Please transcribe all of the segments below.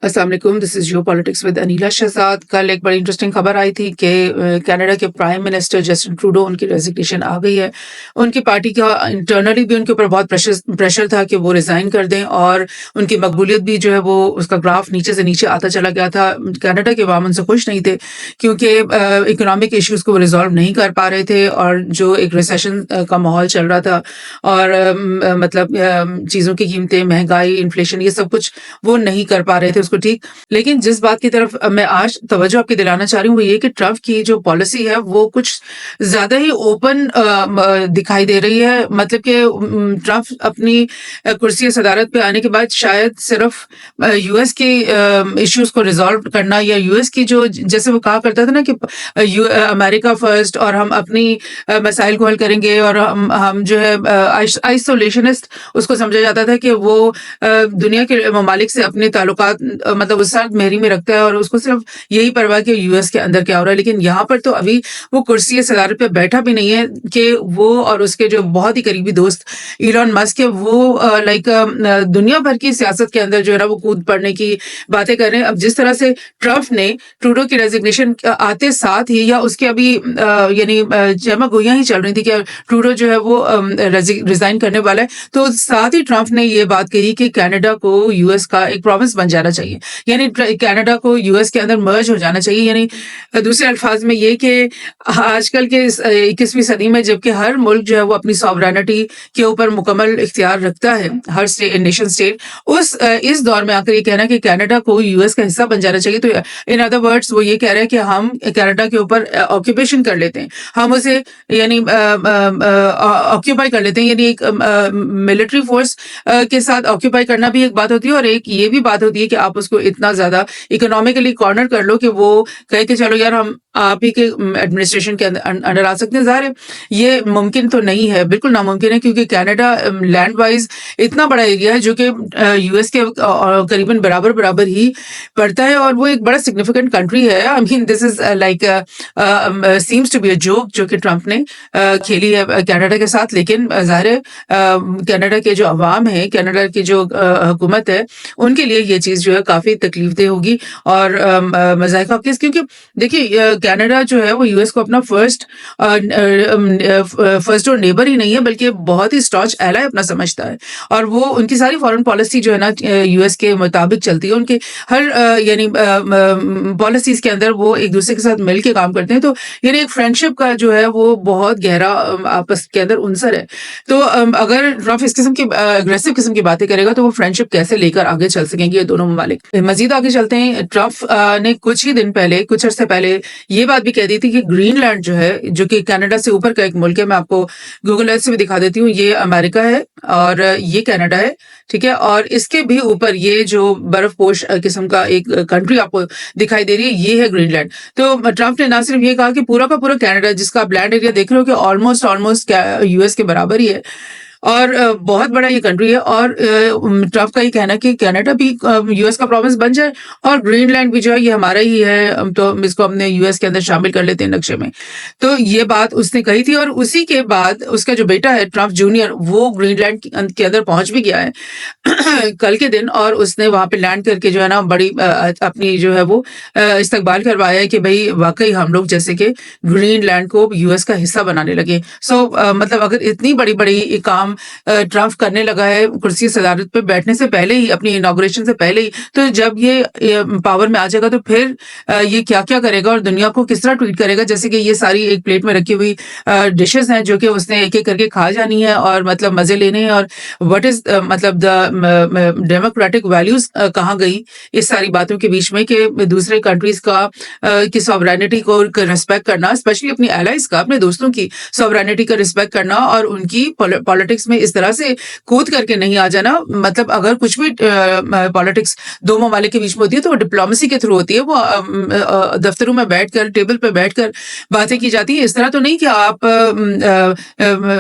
अस्सलाम वालेकुम, this is Jio politics with Anila Shahzad. कल एक बड़ी इंटरेस्टिंग खबर आई थी कि कनाडा के प्राइम मिनिस्टर जस्टिन ट्रूडो उनकी रेज़िग्नेशन आ गई है। उनकी पार्टी का इंटरनली भी उनके ऊपर बहुत प्रेशर था कि वो रिज़ाइन कर दें और उनकी मकबूलियत भी जो है वो उसका ग्राफ नीचे से नीचे आता चला गया था। कनाडा के अवाम उनसे खुश नहीं थे क्योंकि इकोनॉमिक इश्यूज़ को वो रिज़ॉल्व नहीं कर पा रहे थे और जो एक रिसेशन का माहौल चल रहा था और मतलब चीज़ों की कीमतें, महँगाई, इन्फ्लेशन ये सब कुछ वो नहीं कर पा रहे थे उसको ठीक। लेकिन जिस बात की तरफ मैं आज तवज्जो आपकी दिलाना चाह रही हूँ वो ये कि ट्रम्प की जो पॉलिसी है वो कुछ ज़्यादा ही ओपन दिखाई दे रही है। मतलब कि ट्रम्प अपनी कुर्सी सदारत पे आने के बाद शायद सिर्फ यूएस के इश्यूज को रिजॉल्व करना या यूएस की जो जैसे वो कहा करता था ना कि अमेरिका फर्स्ट और हम अपनी मसाइल को हल करेंगे और हम जो है आइसोलेशनिस्ट उसको समझा जाता था कि वो दुनिया के ममालिक से अपने ताल्लुकात मतलब उस साथ मेहरी में रखता है और उसको सिर्फ यही परवाह कि यूएस के अंदर क्या हो रहा है। लेकिन यहाँ पर तो अभी वो कुर्सी सदारत पे बैठा भी नहीं है कि वो और उसके जो बहुत ही करीबी दोस्त इलॉन मस्क है वो लाइक दुनिया भर की सियासत के अंदर जो है ना वो कूद पड़ने की बातें कर रहे हैं। अब जिस तरह से ट्रम्प ने ट्रूडो की रेजिग्नेशन आते साथ ही या उसके अभी यानी जमा गोइयां ही चल रही थी कि ट्रूडो जो है वो रिजाइन करने वाला है, तो साथ ही ट्रम्प ने ये बात कही कि कनाडा को यूएस का एक प्रोविंस बन जाना चाहिए, यानी कनाडा को यूएस के अंदर मर्ज हो जाना चाहिए। यानी दूसरे अल्फाज में ये कि आजकल के 21वीं सदी में जबकि हर मुल्क जो है वो अपनी सॉवरेनिटी के ऊपर मुकम्मल इख्तियार रखता है, हर नेशन स्टेट, उस इस दौर में आकर ये कहना कि कनाडा को यूएस का हिस्सा बन जाना चाहिए, तो इन अदर वर्ड्स वो ये कह रहे हैं कि हम कनाडा के ऊपर ऑक्यूपेशन कर लेते हैं, हम उसे यानी ऑक्यूपाई कर लेते हैं। यानी एक मिलिट्री फोर्स के साथ ऑक्यूपाई करना भी एक बात होती है और एक ये भी बात होती है कि आप उसको इतना ज्यादा इकोनॉमिकली कॉर्नर कर लो कि वो कहे कि चलो यार हम आप ही के एडमिनिस्ट्रेशन के अंडर आ सकते हैं। ज़ाहिर है ये मुमकिन तो नहीं है, बिल्कुल नामुमकिन है, क्योंकि कनाडा लैंड वाइज इतना बड़ा एरिया है जो कि यूएस के करीबन बराबर बराबर ही पड़ता है और वो एक बड़ा सिग्निफिकेंट कंट्री है। I mean this is like seems to be a joke जो कि ट्रम्प ने खेली है कनाडा के साथ। लेकिन ज़ाहिर है कनाडा के जो अवाम है, कनाडा की जो हुकूमत है, उनके लिए ये चीज़ जो है काफ़ी तकलीफदेह होगी और मज़ाइका केस, क्योंकि देखिए कनाडा जो है वो यूएस को अपना फर्स्ट डोर नेबर ही नहीं है बल्कि बहुत ही स्टॉच एलाय अपना समझता है और वो उनकी सारी फॉरेन पॉलिसी जो है ना यूएस के मुताबिक चलती है। उनके हर यानी पॉलिसीज के अंदर वो एक दूसरे के साथ मिल के काम करते हैं, तो यानी एक फ्रेंडशिप का जो है वो बहुत गहरा आपस के अंदर उनसर है। तो अगर ट्रम्प इस किस्म की अग्रेसिव किस्म की बातें करेगा तो वो फ्रेंडशिप कैसे लेकर आगे चल सकेंगे ये दोनों ममालिक। मजीद आगे चलते हैं, ट्रम्प ने कुछ ही दिन पहले, कुछ अर्से पहले ये बात भी कह दी थी कि ग्रीनलैंड जो है, जो कि कनाडा से ऊपर का एक मुल्क है, मैं आपको गूगल अर्थ से भी दिखा देती हूँ, ये अमेरिका है और ये कनाडा है, ठीक है, और इसके भी ऊपर ये जो बर्फपोश किस्म का एक कंट्री आपको दिखाई दे रही है ये है ग्रीनलैंड। तो ट्रम्प ने ना सिर्फ ये कहा कि पूरा का पूरा कनाडा, जिसका आप लैंड एरिया देख रहे हो कि ऑलमोस्ट यूएस के बराबर ही है और बहुत बड़ा ये कंट्री है और ट्रम्प का ये कहना कि कनाडा भी यूएस का प्रोविंस बन जाए और ग्रीनलैंड भी जो है ये हमारा ही है, तो इसको हमने यूएस के अंदर शामिल कर लेते हैं नक्शे में। तो ये बात उसने कही थी और उसी के बाद उसका जो बेटा है ट्रम्प जूनियर वो ग्रीनलैंड के अंदर पहुंच भी गया है कल के दिन, और उसने वहां पे लैंड करके जो है ना बड़ी अपनी जो है वो इस्तकबाल करवाया है कि भाई वाकई हम लोग जैसे कि ग्रीनलैंड को यूएस का हिस्सा बनाने लगे। सो मतलब अगर इतनी बड़ी बड़ी काम ट्रम्प करने लगा है कुर्सी सदारत पे बैठने से पहले ही, अपनी इनॉग्रेशन से पहले ही, तो जब ये पावर में आ जाएगा तो फिर ये क्या क्या करेगा और दुनिया को किस तरह ट्रीट करेगा। जैसे कि ये सारी एक प्लेट में रखी हुई डिशेस हैं जो कि उसने एक एक करके खा जानी है और मतलब मजे लेने हैं, और व्हाट इज मतलब द डेमोक्रेटिक वैल्यूज कहाँ गई इस सारी बातों के बीच में कि दूसरे कंट्रीज का की सॉवरेनिटी को रिस्पेक्ट करना, स्पेशली अपनी एलाइज का, अपने दोस्तों की सॉवरेनिटी का रिस्पेक्ट करना और उनकी पॉलिटिक्स में इस तरह से कूद करके नहीं आ जाना। मतलब अगर कुछ भी पॉलिटिक्स दो ममालिक के बीच में होती है तो वो डिप्लोमेसी के थ्रू होती है, वो दफ्तरों में बैठकर, टेबल पे बैठकर बातें की जाती है। इस तरह तो नहीं कि आप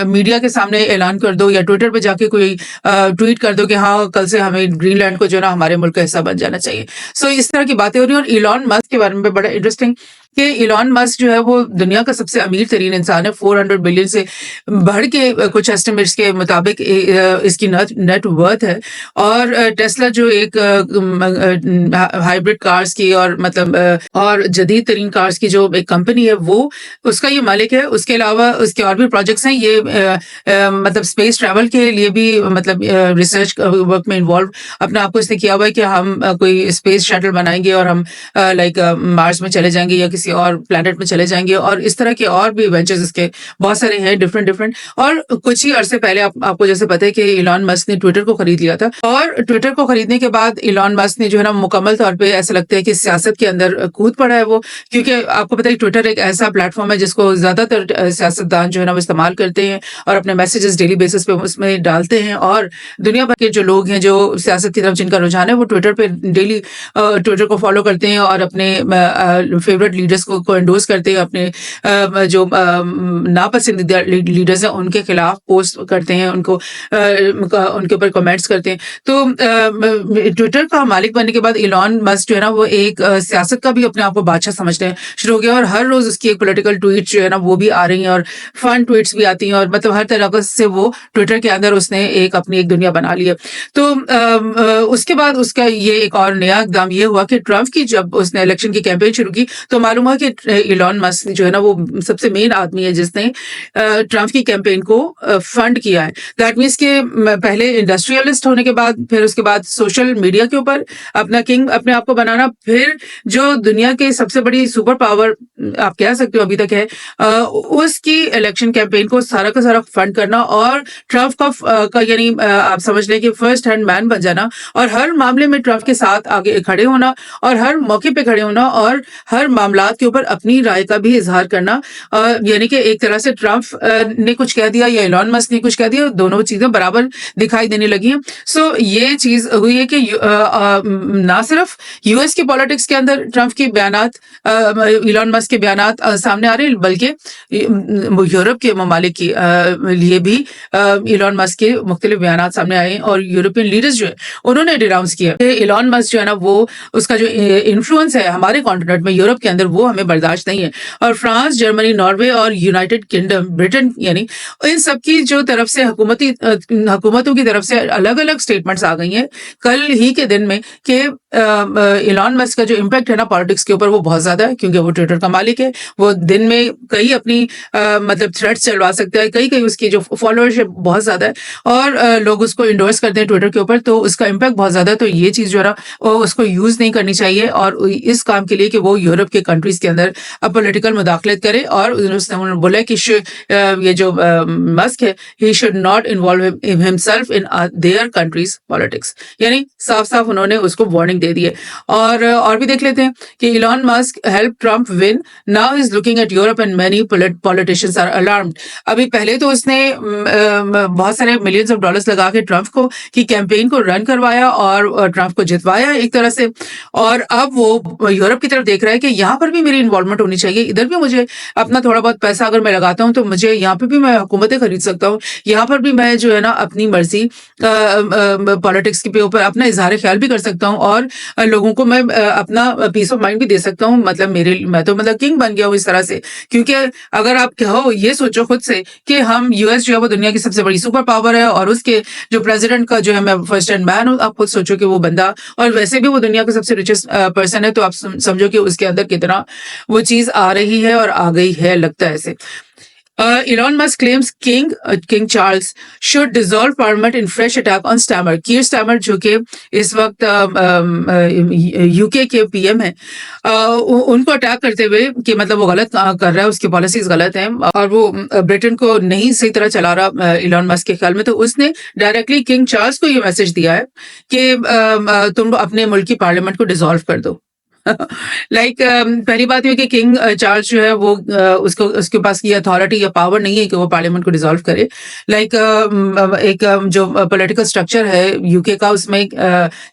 मीडिया के सामने ऐलान कर दो या ट्विटर पे जाके कोई ट्वीट कर दो कि हाँ कल से हमें ग्रीनलैंड को जो ना हमारे मुल्क का हिस्सा बन जाना चाहिए। सो इस तरह की बातें हो रही है और इलॉन मस्क के बारे में बड़ा इंटरेस्टिंग कि इलॉन मस्क जो है वो दुनिया का सबसे अमीर तरीन इंसान है। 400 बिलियन से बढ़ के कुछ एस्टिमेट्स के मुताबिक इसकी नेट वर्थ है। और टेस्ला जो एक हाइब्रिड कार्स की और मतलब और जदीद तरीन कार्स की जो एक कंपनी है वो उसका ये मालिक है। उसके अलावा उसके और भी प्रोजेक्ट्स हैं। ये मतलब स्पेस ट्रैवल के लिए भी मतलब रिसर्च वर्क में इन्वॉल्व अपने आप को इसने किया हुआ है कि हम कोई स्पेस शटल बनाएंगे और हम लाइक मार्स में चले जाएंगे या किसी और प्लैनेट में चले जाएंगे। और इस तरह के और भी वेंचर्स इसके बहुत सारे हैं डिफरेंट डिफरेंट। और कुछ ही अरसे पहले आपको जैसे पता है कि इलॉन मस्क ने ट्विटर को खरीद लिया था। और ट्विटर को खरीदने के बाद इलॉन मस्क ने जो है ना मुकम्मल तौर पे ऐसा लगता है कि सियासत के अंदर कूद पड़ा है वो। क्योंकि आपको पता है ट्विटर एक ऐसा प्लेटफॉर्म है जिसको ज्यादातर सियासतदान जो है ना वो इस्तेमाल करते हैं और अपने मैसेजेस डेली बेसिस पे उसमें डालते हैं। और दुनिया भर के जो लोग हैं जो सियासत की तरफ जिनका रुझान है वो ट्विटर पे डेली ट्विटर को फॉलो करते हैं और अपने फेवरेट लीडर्स को एंडोर्स करते हैं। अपने जो नापसंदीदा लीडर्स हैं उनके खिलाफ पोस्ट करते हैं, उनके ऊपर कमेंट्स करते हैं। तो ट्विटर का मालिक बनने के बाद इलॉन मस्क जो है ना वो एक सियासत का भी अपने आप को बादशाह समझते हैं शुरू हो गया। और हर रोज उसकी एक पॉलिटिकल ट्वीट जो है ना वो भी आ रही हैं और फन ट्वीट्स भी आती हैं। और मतलब हर तरह से वो ट्विटर के अंदर उसने अपनी एक दुनिया बना ली है। तो उसके बाद उसका ये एक और नया इकदाम ये हुआ कि ट्रंप की जब उसने इलेक्शन की कैंपेन शुरू की तो मालूम हुआ कि इलॉन मस्क जो है ना वो सबसे मेन आदमी है जिसने ट्रंप की कैंपेन को फंड किया है। दैट मीन्स के पहले इंडस्ट्रियलिस्ट होने के बाद फिर उसके बाद सोशल मीडिया के ऊपर अपना किंग अपने आप को बनाना, फिर जो दुनिया के सबसे बड़ी सुपर पावर आप कह सकते हो अभी तक है उसकी इलेक्शन कैंपेन को सारा का सारा फंड करना और ट्रंप का यानी आप समझ लें कि फर्स्ट हैंड मैन बन जाना और हर मामले में ट्रंप के साथ आगे खड़े होना और हर मौके पे खड़े होना और हर मामलात के ऊपर अपनी राय का भी इजहार करना। यानी कि एक तरह से ट्रंप ने कुछ कह दिया या इलॉन मस्क ने कुछ कह दिया, दोनों चीजें बराबर दिखाई देने लगी हैं। सो ये चीज हुई है कि ना सिर्फ यूएस की पॉलिटिक्स के अंदर ट्रंप की बयानात इलॉन मस्क के बयानात सामने आ रहे हैं, बल्कि यूरोप के ममालिक के लिए भी इलॉन मस्क के मुख्तलिफ बयानात सामने आए हैं। और यूरोपियन लीडर्स जो है उन्होंने डिनाउंस किया कि इलॉन मस्क जो है ना वो उसका जो इन्फ्लुएंस है हमारे कॉन्टिनेंट में यूरोप के अंदर वो हमें बर्दाश्त नहीं है। और फ्रांस, जर्मनी, नॉर्वे और यूनाइटेड किंगडम, ब्रिटेन यानी इन सबकी जो तरफ से हुकूमतों की तरफ से अलग अलग स्टेटमेंट्स आ गई हैं कल ही के दिन में कि इलॉन मस्क का जो इम्पैक्ट है ना पॉलिटिक्स के ऊपर वो बहुत ज्यादा है। क्योंकि वो ट्विटर का मालिक है, वो दिन में कई अपनी मतलब थ्रेड्स चलवा सकता है, कई उसकी जो फॉलोअरशिप बहुत ज्यादा है और लोग उसको इंडोर्स करते हैं ट्विटर के ऊपर, तो उसका इम्पैक्ट बहुत ज्यादा है। तो ये चीज जो है ना वो उसको यूज नहीं करनी चाहिए और इस काम के लिए कि वो यूरोप के कंट्रीज के अंदर अब पॉलिटिकल मुदाखलत करे। और उसने बोला कि ये जो मस्क है he should not involve himself in their countries politics, यानी साफ साफ उन्होंने उसको वार्निंग दे दी है। और भी देख लेते हैं कि Elon Musk help Trump win, now is looking at Europe and many politicians are alarmed. अभी पहले तो उसने बहुत सारे मिलियंस ऑफ डॉलर्स लगा के ट्रंप को की कैंपेन को रन करवाया और ट्रंप को जितवाया एक तरह से। और अब वो यूरोप की तरफ देख रहा है कि यहाँ पर भी मेरी इन्वॉल्वमेंट होनी चाहिए, इधर भी मुझे अपना थोड़ा बहुत पैसा अगर मैं लगाता हूँ तो मुझे यहाँ पे भी मैं हुकूमतें खरीद सकता हूँ, यहाँ पर भी मैं जो है ना अपनी मर्जी पॉलिटिक्स के ऊपर अपना इजहार ख्याल भी कर सकता हूँ और लोगों को मैं अपना पीस ऑफ माइंड भी दे सकता हूँ। मतलब मैं तो मतलब किंग बन गया हूँ इस तरह से। क्योंकि अगर आप कहो ये सोचो खुद से कि हम यूएस जो है वो दुनिया की सबसे बड़ी सुपर पावर है और उसके जो प्रेसिडेंट का जो है मैं फर्स्ट हैंड मैन हूँ, आप खुद सोचो कि वो बंदा और वैसे भी वो दुनिया का सबसे रिचेस्ट पर्सन है, तो आप समझो कि उसके अंदर कितना वो चीज आ रही है और आ गई है, लगता है ऐसे। Elon Musk claims King Charles should dissolve Parliament in fresh attack on Starmer. Keir Starmer जो कि इस वक्त यूके के पीएम है, उनको अटैक करते हुए कि मतलब वो गलत कर रहा है, उसकी पॉलिसीज गलत हैं और वो ब्रिटेन को नहीं सही तरह चला रहा इलॉन मस्क के ख्याल में। तो उसने डायरेक्टली किंग चार्ल्स को ये मैसेज दिया है कि तुम अपने मुल्क की पार्लियामेंट को डिसॉल्व कर दो। पहली बात ये कि किंग चार्ल्स जो है वो उसके पास ये अथॉरिटी या पावर नहीं है कि वो पार्लियामेंट को डिसॉल्व करे। एक जो पॉलिटिकल स्ट्रक्चर है यूके का उसमें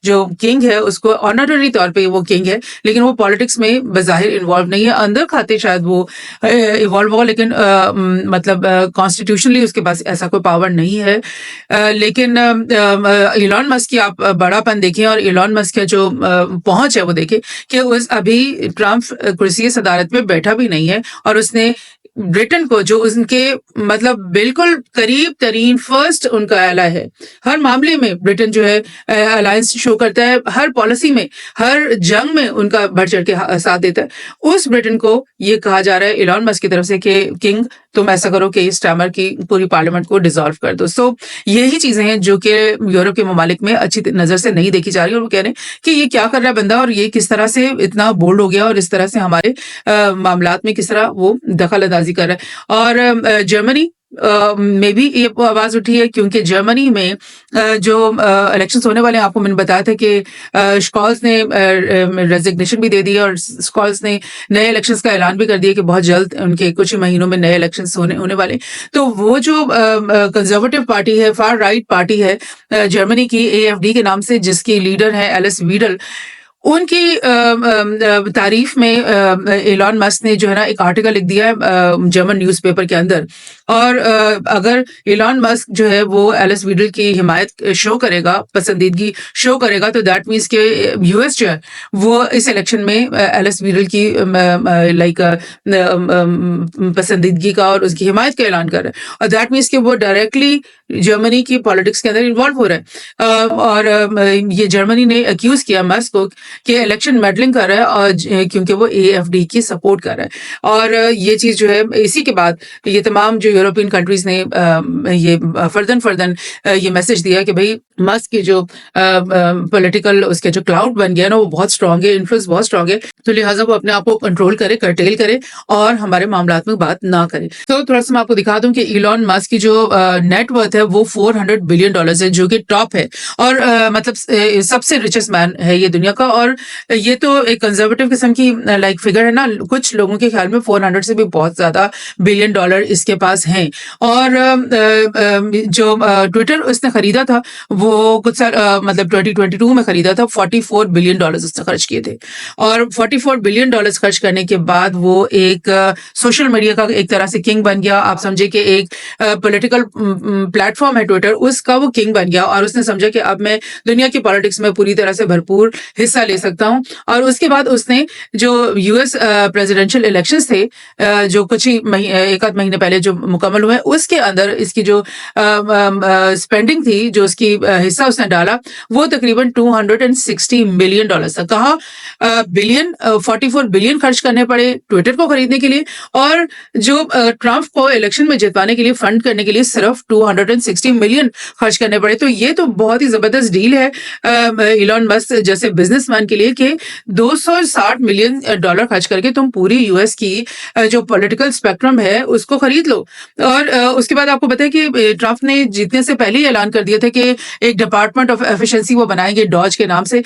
जो किंग है उसको ऑनररी तौर पे वो किंग है, लेकिन वो पॉलिटिक्स में बज़ाहिर इन्वॉल्व नहीं है। अंदर खाते शायद वो इन्वॉल्व होगा, लेकिन मतलब कॉन्स्टिट्यूशनली उसके पास ऐसा कोई पावर नहीं है। लेकिन इलॉन मस्क की आप बड़ापन देखें और इलॉन मस्क का जो पहुंच है वो देखें कि उस अभी ट्रम्प कुर्सी सदारत में बैठा भी नहीं है और उसने ब्रिटेन को, जो उनके मतलब बिल्कुल करीब तरीन फर्स्ट उनका एलाय है, हर मामले में ब्रिटेन जो है अलायंस शो करता है, हर पॉलिसी में, हर जंग में उनका बढ़ चढ़ के साथ देता है। उस ब्रिटेन को ये कहा जा रहा है इलॉन मस्क की तरफ से कि किंग तुम ऐसा करो कि इस टाइमर की पूरी पार्लियामेंट को डिसॉल्व कर दो। सो यही चीजें हैं जो कि यूरोप के ममालिक में अच्छी नजर से नहीं देखी जा रही, और वो कह रहे हैं कि ये क्या कर रहा है बंदा, और ये किस तरह से इतना बोल्ड हो गया और इस तरह से हमारे मामलात में किस तरह वो दखल अंदाजी कर रहा है। और जर्मनी में भी ये आवाज उठी है, क्योंकि जर्मनी में जो इलेक्शंस होने वाले हैं, आपको मैंने बताया था कि स्कॉल्स ने रेजिग्नेशन भी दे दी और स्कॉल्स ने नए इलेक्शंस का ऐलान भी कर दिया कि बहुत जल्द उनके कुछ ही महीनों में नए इलेक्शंस होने वाले। तो वो जो कंजर्वेटिव पार्टी है, फार राइट पार्टी है जर्मनी की, AfD के नाम से, जिसकी लीडर है एलिस वीडल, उनकी तारीफ में एलॉन मस्क ने जो है ना एक आर्टिकल लिख दिया है जर्मन न्यूज़पेपर के अंदर। और अगर एलॉन मस्क जो है वो एलिस वीडल की हिमायत शो करेगा, पसंदीदगी शो करेगा, तो दैट मीन्स के यूएस जो है वो इस इलेक्शन में एलिस वीडल की लाइक पसंदीदगी का और उसकी हिमायत का ऐलान कर रहा है, और दैट मीन्स के वो डायरेक्टली जर्मनी की पॉलिटिक्स के अंदर इन्वॉल्व हो रहा है। और ये जर्मनी ने अक्यूज किया मस्क को कि इलेक्शन मेडलिंग कर रहा है, और क्योंकि वो AfD की सपोर्ट कर रहा है। और ये चीज जो है, इसी के बाद ये तमाम जो यूरोपियन कंट्रीज ने ये फर्दन ये मैसेज दिया कि भाई मस्क की जो पॉलिटिकल उसके जो क्लाउड बन गया ना, वो बहुत स्ट्रांग है, इन्फ्लुएंस बहुत स्ट्रांग है, तो लिहाजा वो अपने आप को कंट्रोल करे, कर्टेल करे और हमारे मामलात में बात ना करे। तो थोड़ा सा मैं आपको दिखा दूं कि इलॉन मस्क की जो नेटवर्थ है वो $400 बिलियन है, जो कि टॉप है, और मतलब सबसे रिचेस्ट मैन है ये दुनिया का। और ये तो एक कंजर्वेटिव किस्म की लाइक फिगर है ना, कुछ लोगों के ख्याल में 400 से भी बहुत ज्यादा $बिलियन इसके पास हैं। और जो ट्विटर उसने खरीदा था वो कुछ साल मतलब 2022 में खरीदा था, $44 बिलियन उसने खर्च किए थे। और $44 बिलियन खर्च करने के बाद वो एक सोशल मीडिया का एक तरह से किंग बन गया। आप समझे कि एक पॉलिटिकल प्लेटफॉर्म है ट्विटर, उसका वो किंग बन गया, और उसने समझा कि अब मैं दुनिया की पॉलिटिक्स में पूरी तरह से भरपूर हिस्सा ले सकता हूं। और उसके बाद उसने जो यूएस प्रेसिडेंशियल इलेक्शंस थे जो कुछ ही एक आध महीने पहले जो मुकम्मल हुए, उसके अंदर इसकी जो स्पेंडिंग थी, जो उसकी हिस्सा उसने डाला, वो तकरीबन $260 मिलियन था। कहा बिलियन, 44 बिलियन खर्च करने पड़े ट्विटर को खरीदने के लिए, और जो ट्रम्प को इलेक्शन में जितवाने के लिए फंड करने के लिए सिर्फ 260 मिलियन खर्च करने पड़े। तो ये तो बहुत ही जबरदस्त डील है इलॉन मस्क जैसे बिजनेसमैन के लिए कि $260 मिलियन खर्च करके तुम पूरी यूएस की जो पॉलिटिकल स्पेक्ट्रम है उसको खरीद लो। और उसके बाद आपको पता है कि ट्रम्प ने जीतने से पहले ही ऐलान कर दिया था कि एक डिपार्टमेंट ऑफ एफिशिएंसी वो बनाएंगे डॉज के नाम से,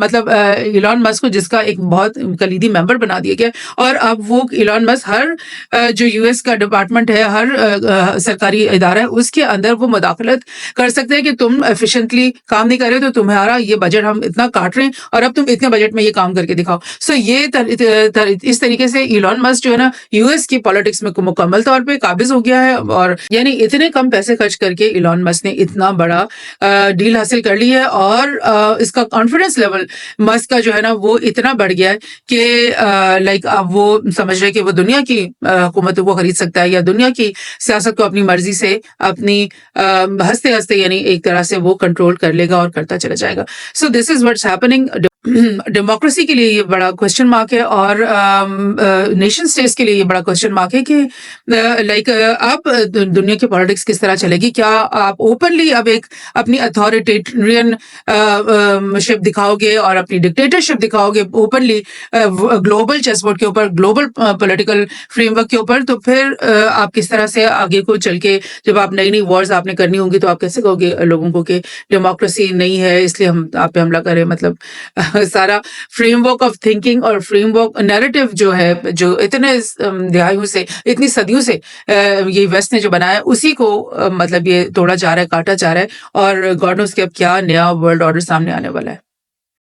मतलब इलॉन मस्क को जिसका एक बहुत कलीदी मेंबर बना दिया गया। और अब वो इलॉन मस्क हर जो यूएस का डिपार्टमेंट है, हर सरकारी इदारा है, उसके अंदर वो मुदाखलत कर सकते हैं कि तुम एफिशिएंटली काम नहीं कर रहे, तो तुम्हारा ये बजट हम इतना काट रहे हैं और अब तुम इतने बजट में ये काम करके दिखाओ। सो ये इस तरीके से इलॉन मस्क जो है ना यूएस की पॉलिटिक्स में मुकम्मल तौर पे काबिज हो गया है। और यानी इतने कम पैसे खर्च करके इलॉन मस्क ने इतना बड़ा डील हासिल कर ली है, और इसका कॉन्फिडेंस लेवल मस्क का जो है ना वो इतना बढ़ गया है कि लाइक अब वो समझ रहे कि वो दुनिया की हुकूमत को खरीद सकता है, या दुनिया की सियासत को अपनी मर्जी से अपनी हंसते हंसते यानी एक तरह से वो कंट्रोल कर लेगा और करता चला जाएगा। So this is what's happening. Democracy के लिए ये बड़ा क्वेश्चन मार्क है, और नेशन स्टेट्स के लिए ये बड़ा क्वेश्चन मार्क है कि लाइक अब दुनिया की पॉलिटिक्स किस तरह चलेगी। क्या आप ओपनली अब एक अपनी अथॉरिटेरियन शिप दिखाओगे और अपनी डिक्टेटरशिप दिखाओगे ओपनली ग्लोबल चेसबोर्ड के ऊपर, ग्लोबल पॉलिटिकल फ्रेमवर्क के ऊपर, तो फिर आप किस तरह से आगे को चल के जब आप नई नई वॉर्स आपने करनी होंगी तो आप कैसे कहोगे लोगों को कि डेमोक्रेसी नहीं है इसलिए हम आप पे हमला करें। मतलब सारा फ्रेमवर्क ऑफ थिंकिंग और फ्रेमवर्क नैरेटिव जो है, जो इतने दहाइयों से, इतनी सदियों से ये वेस्ट ने जो बनाया, उसी को मतलब ये तोड़ा जा रहा है, काटा जा रहा है, और गॉड नोस कि अब क्या नया वर्ल्ड ऑर्डर सामने आने वाला है।